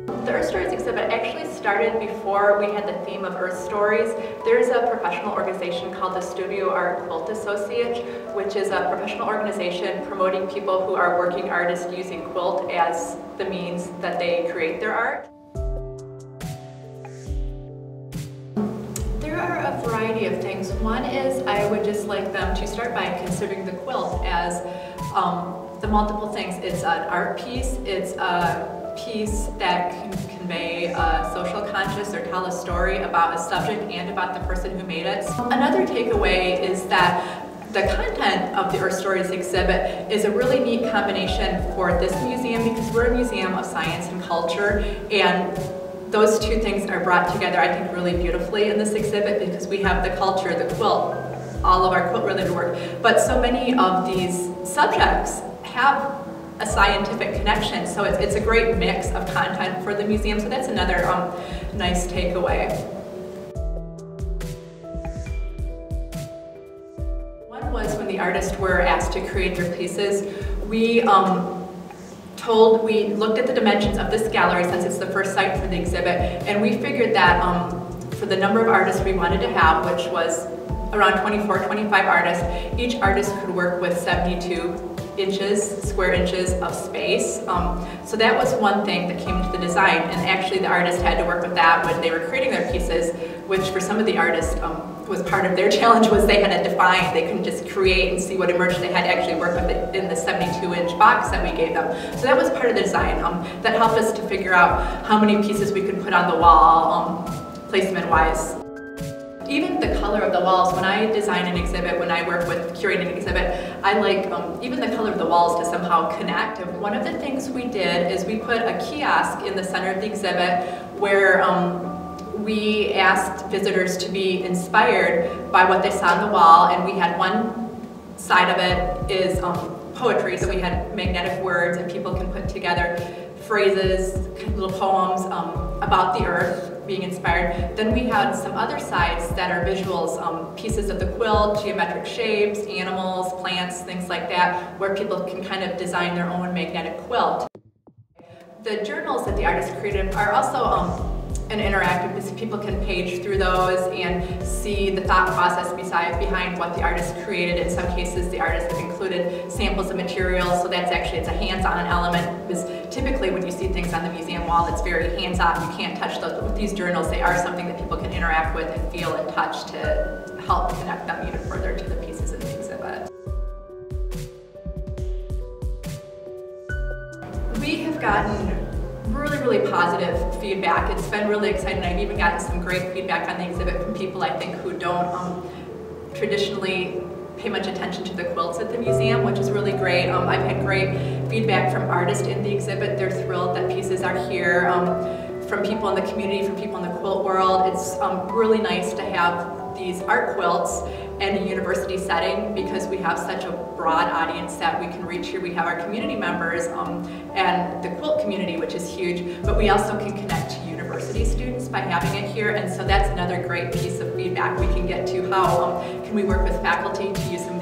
The Earth Stories exhibit actually started before we had the theme of Earth Stories. There's a professional organization called the Studio Art Quilt Associate, which is a professional organization promoting people who are working artists using quilt as the means that they create their art. There are a variety of things. One is I would just like them to start by considering the quilt as the multiple things. It's an art piece, it's a piece that can convey a social conscious or tell a story about a subject and about the person who made it. Another takeaway is that the content of the Earth Stories exhibit is a really neat combination for this museum because we're a museum of science and culture, and those two things are brought together, I think, really beautifully in this exhibit because we have the culture, the quilt, all of our quilt-related work, but so many of these subjects have a scientific connection, so it's a great mix of content for the museum, so that's another nice takeaway. One was when the artists were asked to create their pieces, we looked at the dimensions of this gallery since it's the first site for the exhibit, and we figured that for the number of artists we wanted to have, which was around 24, 25 artists, each artist could work with 72 square inches of space. So that was one thing that came into the design, and actually the artists had to work with that when they were creating their pieces, which for some of the artists was part of their challenge, was they had to define. They couldn't just create and see what emerged. They had to actually work with it in the 72-inch box that we gave them. So that was part of the design that helped us to figure out how many pieces we could put on the wall, placement-wise. Even the color of the walls, when I design an exhibit, when I work with curating an exhibit, I like even the color of the walls to somehow connect. And one of the things we did is we put a kiosk in the center of the exhibit where we asked visitors to be inspired by what they saw on the wall, and we had one side of it is poetry, so we had magnetic words and people can put together phrases, little poems about the earth, being inspired. Then we had some other sides that are visuals, pieces of the quilt, geometric shapes, animals, plants, things like that, where people can kind of design their own magnetic quilt. The journals that the artists created are also an interactive because people can page through those and see the thought process behind what the artist created. In some cases, the artists have included samples of materials, so that's actually, it's a hands-on element, because typically when you see things on the museum wall, it's very hands-on. You can't touch those, but with these journals, they are something that people can interact with and feel and touch to help connect them even further to the pieces in the exhibit. We have gotten really positive feedback. It's been really exciting. I've even gotten some great feedback on the exhibit from people I think who don't traditionally pay much attention to the quilts at the museum, which is really great. I've had great feedback from artists in the exhibit. They're thrilled that pieces are here. From people in the community, from people in the quilt world. It's really nice to have these art quilts in a university setting because we have such a broad audience that we can reach here. We have our community members and the quilt community, which is huge, but we also can connect to university students by having it here, and so that's another great piece of feedback we can get to. How can we work with faculty to use some